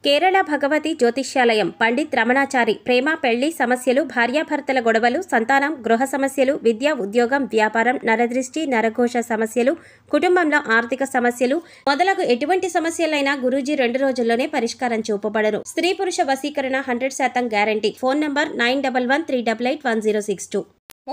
కేరళ భగవతి జ్యోతిష్యాలయం పండిత్ రమణాచారి ప్రేమ పెళ్లి సమస్యలు, భార్యాభర్తల గొడవలు, సంతానం, గృహ సమస్యలు, విద్య, ఉద్యోగం, వ్యాపారం, నరదృష్టి, నరఘోష సమస్యలు, కుటుంబంలో ఆర్థిక సమస్యలు మొదలగు ఎటువంటి సమస్యలైనా గురూజీ 2 రోజుల్లోనే పరిష్కారం చూపబడను. స్త్రీ పురుష వశీకరణ 100% గ్యారంటీ. Phone number 9113881062.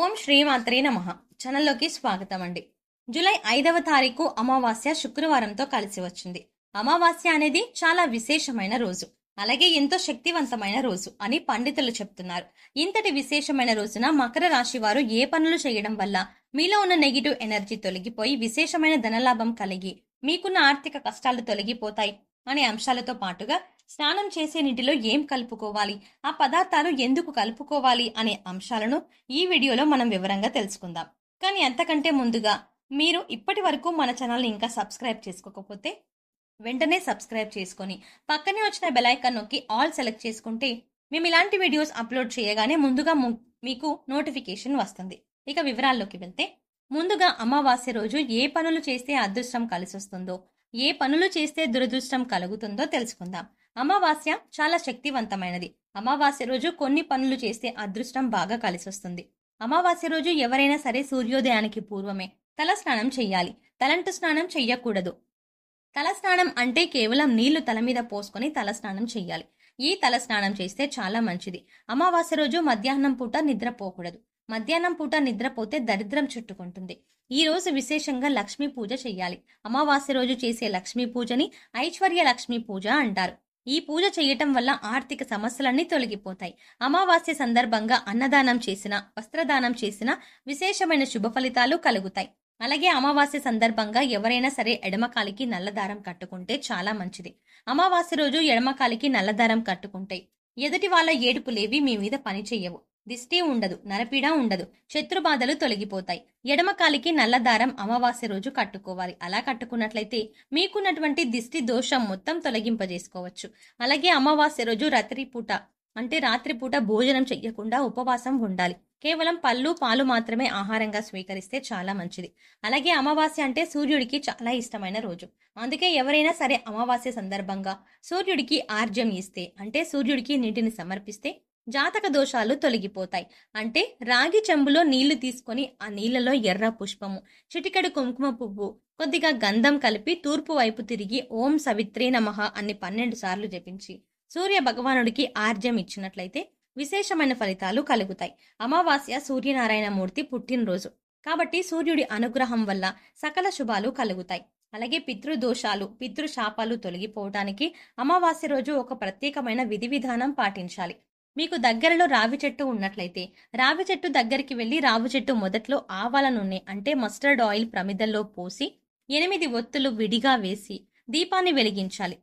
ఓం శ్రీమాత్రే నమః. ఛానల్లోకి స్వాగతం అండి. జూలై 5వ తారీఖు అమావాస్య శుక్రవారంతో కలిసి వచ్చింది. అమావాస్య అనేది చాలా విశేషమైన రోజు, అలాగే ఎంతో శక్తివంతమైన రోజు అని పండితులు చెప్తున్నారు. ఇంతటి విశేషమైన రోజున మకర రాశి వారు ఏ పనులు చేయడం వల్ల మీలో ఉన్న నెగిటివ్ ఎనర్జీ తొలగిపోయి విశేషమైన ధనలాభం కలిగి మీకున్న ఆర్థిక కష్టాలు తొలగిపోతాయి అనే అంశాలతో పాటుగా స్నానం చేసే నీటిలో ఏం కలుపుకోవాలి, ఆ పదార్థాలు ఎందుకు కలుపుకోవాలి అనే అంశాలను ఈ వీడియోలో మనం వివరంగా తెలుసుకుందాం. కానీ అంతకంటే ముందుగా మీరు ఇప్పటి వరకు మన ఛానల్ని ఇంకా సబ్స్క్రైబ్ చేసుకోకపోతే వెంటనే సబ్స్క్రైబ్ చేసుకొని పక్కనే వచ్చిన బెల్ ఐకాన్ నొక్కి ఆల్ సెలెక్ట్ చేసుకుంటే మేము ఇలాంటి వీడియోస్ అప్లోడ్ చేయగానే ముందుగా మీకు నోటిఫికేషన్ వస్తుంది. ఇక వివరాల్లోకి వెళ్తే, ముందుగా అమావాస్య రోజు ఏ పనులు చేస్తే అదృష్టం కలిసి వస్తుందో, ఏ పనులు చేస్తే దురదృష్టం కలుగుతుందో తెలుసుకుందాం. అమావాస్య చాలా శక్తివంతమైనది. అమావాస్య రోజు కొన్ని పనులు చేస్తే అదృష్టం బాగా కలిసి వస్తుంది. అమావాస్య రోజు ఎవరైనా సరే సూర్యోదయానికి పూర్వమే తల స్నానం చెయ్యాలి. తలంటు స్నానం చెయ్యకూడదు. తల స్నానం అంటే కేవలం నీళ్లు తల మీద పోసుకొని తల స్నానం చెయ్యాలి. ఈ తల స్నానం చేస్తే చాలా మంచిది. అమావాస్య రోజు మధ్యాహ్నం పూట నిద్రపోకూడదు. మధ్యాహ్నం పూట నిద్రపోతే దరిద్రం చుట్టుకుంటుంది. ఈ రోజు విశేషంగా లక్ష్మీ పూజ చెయ్యాలి. అమావాస్య రోజు చేసే లక్ష్మీ పూజని ఐశ్వర్య లక్ష్మీ పూజ అంటారు. ఈ పూజ చేయటం వల్ల ఆర్థిక సమస్యలన్నీ తొలగిపోతాయి. అమావాస్య సందర్భంగా అన్నదానం చేసిన, వస్త్రదానం చేసిన విశేషమైన శుభ ఫలితాలు కలుగుతాయి. అలాగే అమావాస్య సందర్భంగా ఎవరైనా సరే ఎడమకాలికి నల్లదారం కట్టుకుంటే చాలా మంచిది. అమావాస్య రోజు ఎడమకాలికి నల్లదారం కట్టుకుంటే ఎదుటి వాళ్ళ ఏడుపులేవి మీ మీద పని చెయ్యవు. దిష్టి ఉండదు, నరపీడ ఉండదు, శత్రుబాధలు తొలగిపోతాయి. ఎడమకాలికి నల్లదారం అమావాస్య రోజు కట్టుకోవాలి. అలా కట్టుకున్నట్లయితే మీకున్నటువంటి దిష్టి దోషం మొత్తం తొలగింపజేసుకోవచ్చు. అలాగే అమావాస్య రోజు రాత్రిపూట భోజనం చెయ్యకుండా ఉపవాసం ఉండాలి. కేవలం పళ్ళు, పాలు మాత్రమే ఆహారంగా స్వీకరిస్తే చాలా మంచిది. అలాగే అమావాస్య అంటే సూర్యుడికి చాలా ఇష్టమైన రోజు. అందుకే ఎవరైనా సరే అమావాస్య సందర్భంగా సూర్యుడికి ఆర్జ్యం ఇస్తే, అంటే సూర్యుడికి నీటిని సమర్పిస్తే జాతక దోషాలు తొలగిపోతాయి. అంటే రాగి చెంబులో నీళ్లు తీసుకొని ఆ నీళ్లలో ఎర్ర పుష్పము, చిటికెడు కుంకుమ పువ్వు, కొద్దిగా గంధం కలిపి తూర్పు వైపు తిరిగి ఓం సవిత్రే నమః అని 12 సార్లు జపించి సూర్య భగవానుడికి ఆర్జ్యం ఇచ్చినట్లయితే విశేషమైన ఫలితాలు కలుగుతాయి. అమావాస్య సూర్యనారాయణ మూర్తి పుట్టినరోజు కాబట్టి సూర్యుడి అనుగ్రహం వల్ల సకల శుభాలు కలుగుతాయి. అలాగే పితృదోషాలు, పితృశాపాలు తొలగిపోవటానికి అమావాస్య రోజు ఒక ప్రత్యేకమైన విధి విధానం పాటించాలి. మీకు దగ్గరలో రావి చెట్టు ఉన్నట్లయితే రావి చెట్టు దగ్గరికి వెళ్లి రావి చెట్టు మొదట్లో ఆవాల నూనె అంటే మస్టర్డ్ ఆయిల్ ప్రమిదల్లో పోసి 8 ఒత్తులు విడిగా వేసి దీపాన్ని వెలిగించాలి.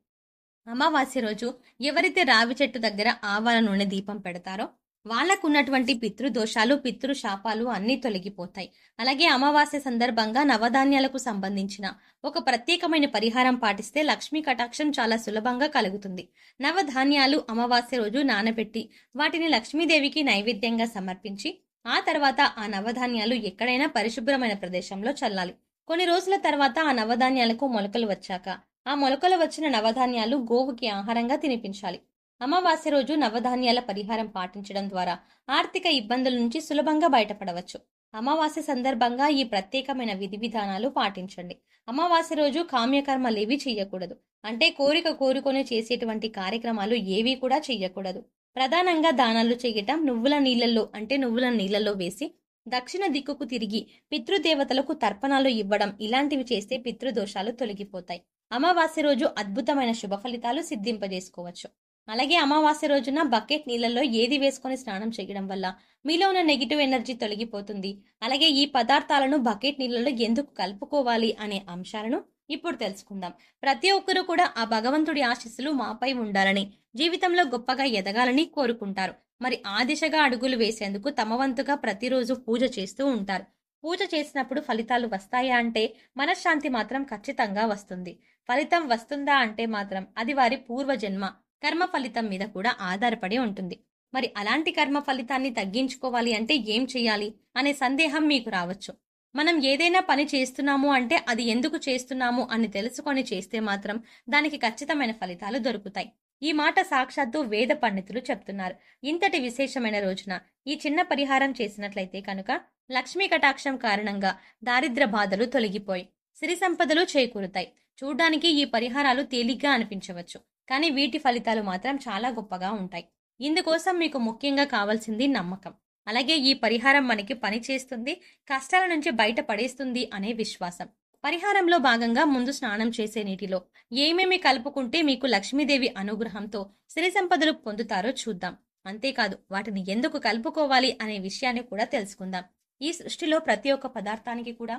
అమావాస్య రోజు ఎవరైతే రావి చెట్టు దగ్గర ఆవాల నూనె దీపం పెడతారో వాళ్లకున్నటువంటి పితృదోషాలు, పితృశాపాలు అన్నీ తొలగిపోతాయి. అలాగే అమావాస్య సందర్భంగా నవధాన్యాలకు సంబంధించిన ఒక ప్రత్యేకమైన పరిహారం పాటిస్తే లక్ష్మీ కటాక్షం చాలా సులభంగా కలుగుతుంది. నవధాన్యాలు అమావాస్య రోజు నానబెట్టి వాటిని లక్ష్మీదేవికి నైవేద్యంగా సమర్పించి ఆ తర్వాత ఆ నవధాన్యాలు ఎక్కడైనా పరిశుభ్రమైన ప్రదేశంలో చల్లాలి. కొన్ని రోజుల తర్వాత ఆ నవధాన్యాలకు మొలకలు వచ్చాక ఆ మొలకలు వచ్చిన నవధాన్యాలు గోవుకి ఆహారంగా తినిపించాలి. అమావాస్య రోజు నవధాన్యాల పరిహారం పాటించడం ద్వారా ఆర్థిక ఇబ్బందుల నుంచి సులభంగా బయటపడవచ్చు. అమావాస్య సందర్భంగా ఈ ప్రత్యేకమైన విధి విధానాలు పాటించండి. అమావాస్య రోజు కామ్యకర్మలేవి చెయ్యకూడదు. అంటే కోరిక కోరుకొని చేసేటువంటి కార్యక్రమాలు ఏవి కూడా చెయ్యకూడదు. ప్రధానంగా దానాలు చేయటం, నువ్వుల నీళ్లలో వేసి దక్షిణ దిక్కుకు తిరిగి పితృదేవతలకు తర్పణాలు ఇవ్వడం, ఇలాంటివి చేస్తే పితృదోషాలు తొలగిపోతాయి. అమావాస్య రోజు అద్భుతమైన శుభ ఫలితాలు సిద్ధింపజేసుకోవచ్చు. అలాగే అమావాస్య రోజున బకెట్ నీళ్లలో ఏది వేసుకొని స్నానం చేయడం వల్ల మీలో ఉన్న నెగిటివ్ ఎనర్జీ తొలగిపోతుంది. అలాగే ఈ పదార్థాలను బకెట్ నీళ్లలో ఎందుకు కలుపుకోవాలి అనే అంశాలను ఇప్పుడు తెలుసుకుందాం. ప్రతి ఒక్కరూ కూడా ఆ భగవంతుడి ఆశీస్సులు మాపై ఉండాలని, జీవితంలో గొప్పగా ఎదగాలని కోరుకుంటారు. మరి ఆ దిశగా అడుగులు వేసేందుకు తమ వంతుగా ప్రతిరోజు పూజ చేస్తూ ఉంటారు. పూజ చేసినప్పుడు ఫలితాలు వస్తాయా అంటే మనశ్శాంతి మాత్రం ఖచ్చితంగా వస్తుంది. ఫలితం వస్తుందా అంటే మాత్రం అది వారి పూర్వజన్మ కర్మ ఫలితం మీద కూడా ఆధారపడి ఉంటుంది. మరి అలాంటి కర్మ ఫలితాన్ని తగ్గించుకోవాలి అంటే ఏం చెయ్యాలి అనే సందేహం మీకు రావచ్చు. మనం ఏదైనా పని చేస్తున్నాము అంటే అది ఎందుకు చేస్తున్నాము అని తెలుసుకొని చేస్తే మాత్రం దానికి ఖచ్చితమైన ఫలితాలు దొరుకుతాయి. ఈ మాట సాక్షాత్తు వేద పండితులు చెప్తున్నారు. ఇంతటి విశేషమైన రోజున ఈ చిన్న పరిహారం చేసినట్లయితే కనుక లక్ష్మీ కటాక్షం కారణంగా దారిద్ర్య బాధలు తొలగిపోయి సిరి సంపదలు చేకూరుతాయి. చూడ్డానికి ఈ పరిహారాలు తేలిగ్గా అనిపించవచ్చు, కానీ వీటి ఫలితాలు మాత్రం చాలా గొప్పగా ఉంటాయి. ఇందుకోసం మీకు ముఖ్యంగా కావాల్సింది నమ్మకం. అలాగే ఈ పరిహారం మనకి పని చేస్తుంది, కష్టాల నుంచి బయట పడేస్తుంది అనే విశ్వాసం. పరిహారంలో భాగంగా ముందు స్నానం చేసే నీటిలో ఏమేమి కలుపుకుంటే మీకు లక్ష్మీదేవి అనుగ్రహంతో సిరి సంపదలు పొందుతారో చూద్దాం. అంతేకాదు వాటిని ఎందుకు కలుపుకోవాలి అనే విషయాన్ని కూడా తెలుసుకుందాం. ఈ సృష్టిలో ప్రతి ఒక్క పదార్థానికి కూడా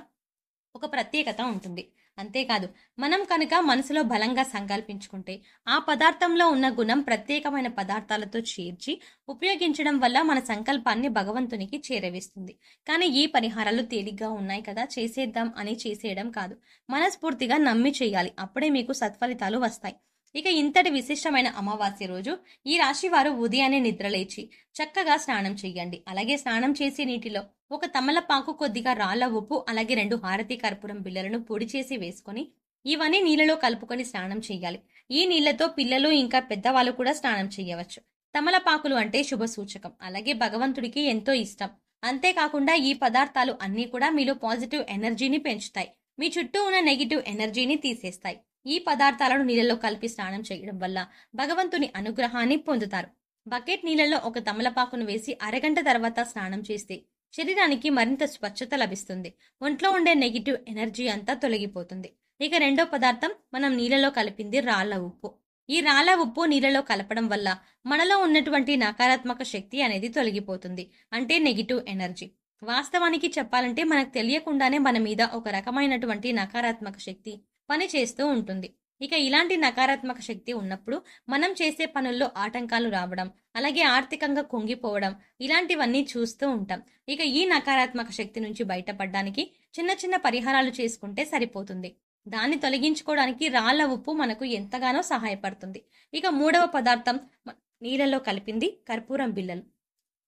ఒక ప్రత్యేకత ఉంటుంది. అంతేకాదు మనం కనుక మనసులో బలంగా సంకల్పించుకుంటే ఆ పదార్థంలో ఉన్న గుణం ప్రత్యేకమైన పదార్థాలతో చేర్చి ఉపయోగించడం వల్ల మన సంకల్పాన్ని భగవంతునికి చేరవేస్తుంది. కానీ ఈ పరిహారాలు తేలిగ్గా ఉన్నాయి కదా, చేసేద్దాం అని చేసేయడం కాదు, మనస్ఫూర్తిగా నమ్మి చేయాలి. అప్పుడే మీకు సత్ఫలితాలు వస్తాయి. ఇక ఇంతటి విశిష్టమైన అమావాస్య రోజు ఈ రాశి వారు ఉదయాన్నే నిద్రలేచి చక్కగా స్నానం చేయండి. అలాగే స్నానం చేసే నీటిలో ఒక తమలపాకు, కొద్దిగా రాళ్ల ఉప్పు, అలాగే 2 హారతి కర్పూరం బిళ్ళలను పొడి చేసి వేసుకొని ఇవన్నీ నీళ్ళలో కలుపుకొని స్నానం చేయాలి. ఈ నీళ్లతో పిల్లలు ఇంకా పెద్దవాళ్ళు కూడా స్నానం చేయవచ్చు. తమలపాకులు అంటే శుభ సూచకం, అలాగే భగవంతుడికి ఎంతో ఇష్టం. అంతేకాకుండా ఈ పదార్థాలు అన్నీ కూడా మీలో పాజిటివ్ ఎనర్జీని పెంచుతాయి, మీ చుట్టూ ఉన్న నెగిటివ్ ఎనర్జీని తీసేస్తాయి. ఈ పదార్థాలను నీళ్ళలో కలిపి స్నానం చేయడం వల్ల భగవంతుని అనుగ్రహాన్ని పొందుతారు. బకెట్ నీళ్ళలో ఒక తమలపాకును వేసి అరగంట తర్వాత స్నానం చేస్తే శరీరానికి మరింత స్వచ్ఛత లభిస్తుంది, ఒంట్లో ఉండే నెగిటివ్ ఎనర్జీ అంతా తొలగిపోతుంది. ఇక రెండో పదార్థం మనం నీళ్ళలో కలిపింది రాళ్ల ఉప్పు. ఈ రాళ్ల ఉప్పు నీళ్ళలో కలపడం వల్ల మనలో ఉన్నటువంటి నకారాత్మక శక్తి అనేది తొలగిపోతుంది, అంటే నెగిటివ్ ఎనర్జీ. వాస్తవానికి చెప్పాలంటే మనకు తెలియకుండానే మన మీద ఒక రకమైనటువంటి నకారాత్మక శక్తి పని చేస్తూ ఉంటుంది. ఇక ఇలాంటి నకారాత్మక శక్తి ఉన్నప్పుడు మనం చేసే పనుల్లో ఆటంకాలు రావడం, అలాగే ఆర్థికంగా కుంగిపోవడం, ఇలాంటివన్నీ చూస్తూ ఉంటాం. ఇక ఈ నకారాత్మక శక్తి నుంచి బయటపడడానికి చిన్న చిన్న పరిహారాలు చేసుకుంటే సరిపోతుంది. దాన్ని తొలగించుకోవడానికి రాళ్ల ఉప్పు మనకు ఎంతగానో సహాయపడుతుంది. ఇక మూడవ పదార్థం నీళ్ళలో కలిపింది కర్పూరం బిళ్ళలు.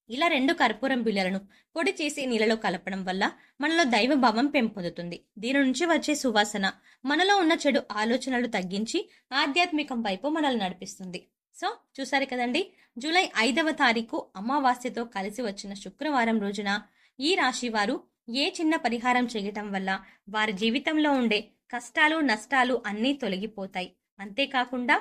ఇలా 2 కర్పూరం బిళ్ళలను పొడి చేసి నీళ్ళలో కలపడం వల్ల మనలో దైవభావం పెంపొందుతుంది. దీని నుంచి వచ్చే సువాసన మనలో ఉన్న చెడు ఆలోచనలు తగ్గించి ఆధ్యాత్మికం వైపు మనల్ని నడిపిస్తుంది. సో చూసారు కదండి, జూలై 5వ తారీఖు అమావాస్యతో కలిసి వచ్చిన శుక్రవారం రోజున ఈ రాశి వారు ఏ చిన్న పరిహారం చేయటం వల్ల వారి జీవితంలో ఉండే కష్టాలు, నష్టాలు అన్నీ తొలగిపోతాయి. అంతేకాకుండా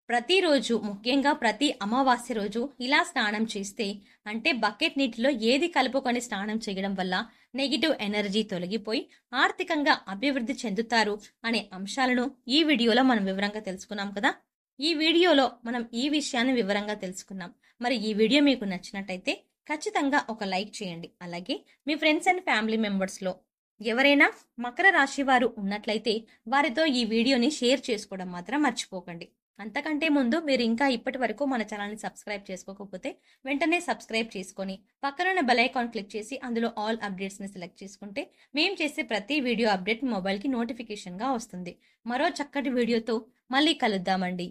ప్రతిరోజు, ముఖ్యంగా ప్రతి అమావాస్య రోజు ఇలా స్నానం చేస్తే, అంటే బకెట్ నీటిలో ఏది కలుపుకొని స్నానం చేయడం వల్ల నెగిటివ్ ఎనర్జీ తొలగిపోయి ఆర్థికంగా అభివృద్ధి చెందుతారు అనే అంశాలను ఈ వీడియోలో మనం వివరంగా తెలుసుకున్నాం కదా. ఈ వీడియోలో మనం ఈ విషయాన్ని వివరంగా తెలుసుకున్నాం. మరి ఈ వీడియో మీకు నచ్చినట్టయితే ఖచ్చితంగా ఒక లైక్ చేయండి. అలాగే మీ ఫ్రెండ్స్ అండ్ ఫ్యామిలీ మెంబర్స్లో ఎవరైనా మకర రాశి వారు ఉన్నట్లయితే వారితో ఈ వీడియోని షేర్ చేసుకోవడం మాత్రం మర్చిపోకండి. అంతకంటే ముందు మీరు ఇంకా ఇప్పటి వరకు మన ఛానల్ని సబ్స్క్రైబ్ చేసుకోకపోతే వెంటనే సబ్స్క్రైబ్ చేసుకొని పక్కనున్న బెల్ ఐకాన్ క్లిక్ చేసి అందులో ఆల్ అప్డేట్స్ని సెలెక్ట్ చేసుకుంటే మేము చేసే ప్రతి వీడియో అప్డేట్ మొబైల్కి నోటిఫికేషన్గా వస్తుంది. మరో చక్కటి వీడియోతో మళ్ళీ కలుద్దామండి.